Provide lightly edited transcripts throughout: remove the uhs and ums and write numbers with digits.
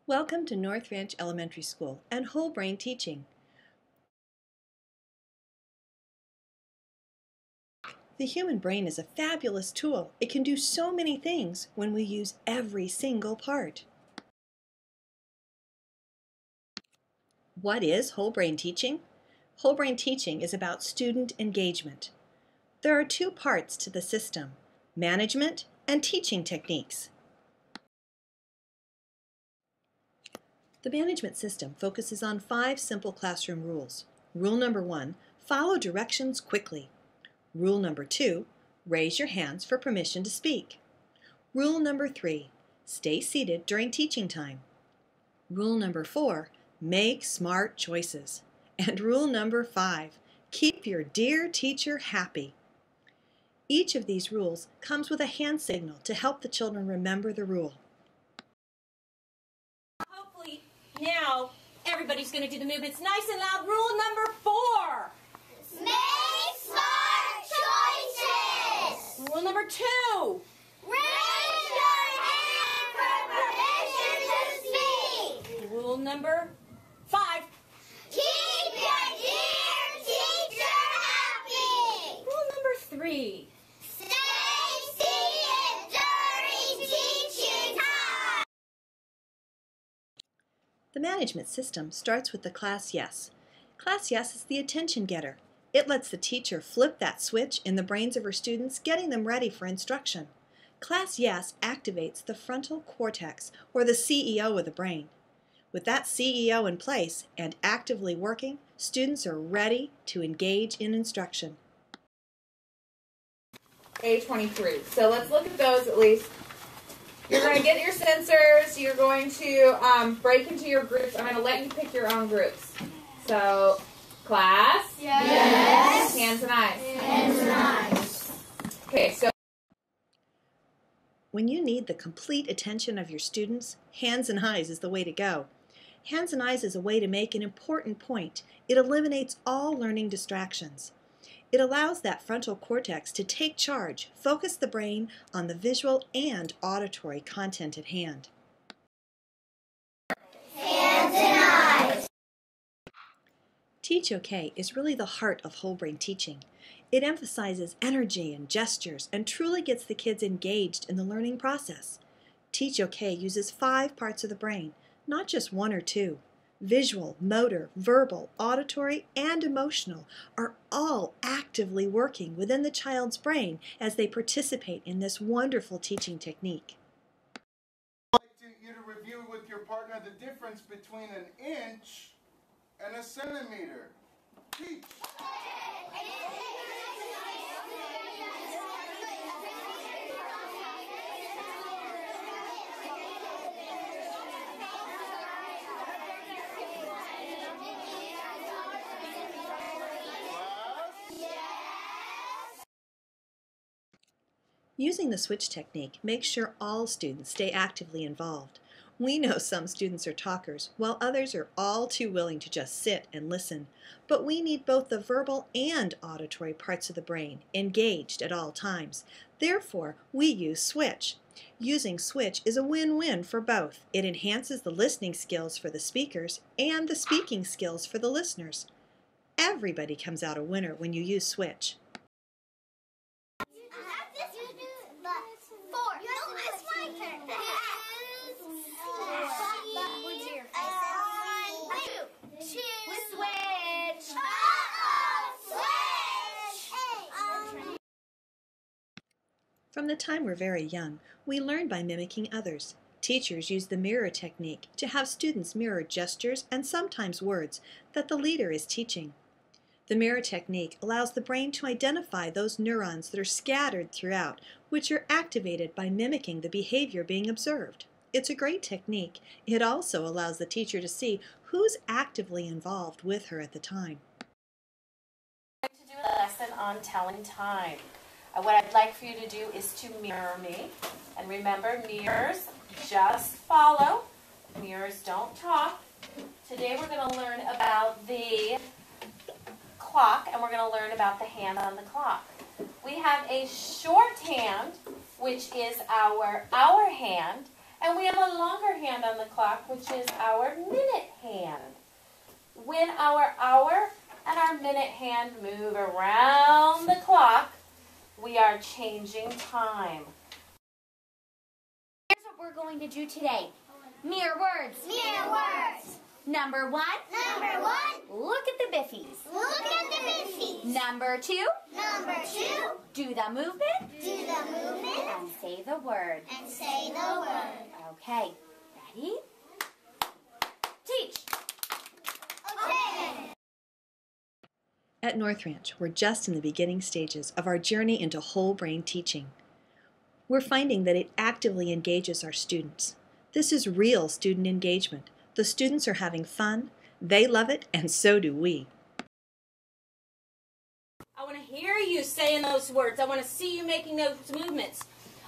Welcome to North Ranch Elementary School and Whole Brain Teaching. The human brain is a fabulous tool. It can do so many things when we use every single part. What is whole brain teaching? Whole brain teaching is about student engagement. There are two parts to the system: management and teaching techniques. The management system focuses on 5 simple classroom rules. Rule number 1, follow directions quickly. Rule number 2, raise your hands for permission to speak. Rule number 3, stay seated during teaching time. Rule number 4, make smart choices. And rule number 5, keep your dear teacher happy. Each of these rules comes with a hand signal to help the children remember the rule. Now, everybody's going to do the movements nice and loud. Rule number 4. Make smart choices. Rule number 2. Raise your hand for permission to speak. Rule number 5. Keep your dear teacher happy. Rule number 3. Stay seated during teaching time. The management system starts with the Class Yes. Class Yes is the attention getter. It lets the teacher flip that switch in the brains of her students, getting them ready for instruction. Class Yes activates the frontal cortex, or the CEO of the brain. With that CEO in place and actively working, students are ready to engage in instruction. A23. So let's look at those at least. You're going to get your sensors. You're going to break into your groups. I'm going to let you pick your own groups. So, class? Yes. Hands and eyes. Hands and eyes. Okay, so When you need the complete attention of your students, hands and eyes is the way to go. Hands and eyes is a way to make an important point. It eliminates all learning distractions. It allows that frontal cortex to take charge, focus the brain on the visual and auditory content at hand. Hands and eyes. Teach OK is really the heart of whole brain teaching. It emphasizes energy and gestures and truly gets the kids engaged in the learning process. Teach OK uses 5 parts of the brain, not just 1 or 2. Visual, motor, verbal, auditory, and emotional are all actively working within the child's brain as they participate in this wonderful teaching technique. I'd like you to review with your partner the difference between an inch and a centimeter. Teach. Using the switch technique makes sure all students stay actively involved. We know some students are talkers, while others are all too willing to just sit and listen. But we need both the verbal and auditory parts of the brain engaged at all times. Therefore, we use switch. Using switch is a win-win for both. It enhances the listening skills for the speakers and the speaking skills for the listeners. Everybody comes out a winner when you use switch. From the time we're very young, we learn by mimicking others. Teachers use the mirror technique to have students mirror gestures and sometimes words that the leader is teaching. The mirror technique allows the brain to identify those neurons that are scattered throughout, which are activated by mimicking the behavior being observed. It's a great technique. It also allows the teacher to see who's actively involved with her at the time. I'm going to do a lesson on telling time. What I'd like for you to do is to mirror me. And remember, mirrors just follow. Mirrors don't talk. Today we're going to learn about the clock, and we're going to learn about the hand on the clock. We have a short hand, which is our hand, And we have a longer hand on the clock, which is our minute hand. When our hour and our minute hand move around the clock, we are changing time. Here's what we're going to do today. Mirror words. Mirror words. Number 1. Number 1. Look at the biffies. Look at the biffies. Number 2. Number 2. Do the movement. Do the movement. And say the word. And say the word. Okay. Ready? Teach. Okay. At North Ranch, we're just in the beginning stages of our journey into whole brain teaching. We're finding that it actively engages our students. This is real student engagement. The students are having fun, they love it, and so do we. I want to hear you saying those words. I want to see you making those movements.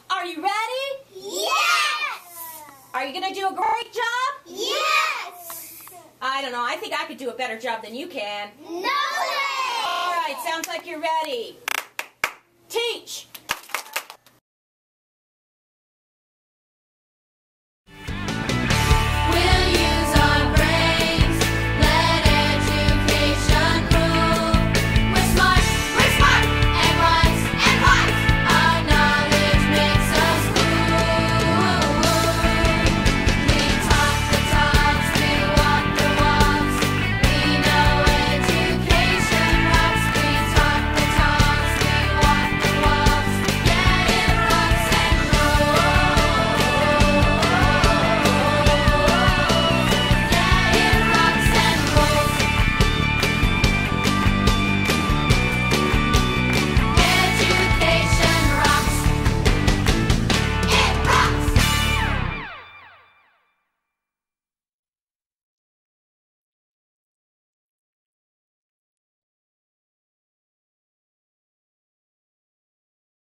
Are you ready? Yes! Are you going to do a great job? Yes! I don't know. I think I could do a better job than you can. No way! All right, sounds like you're ready. Teach.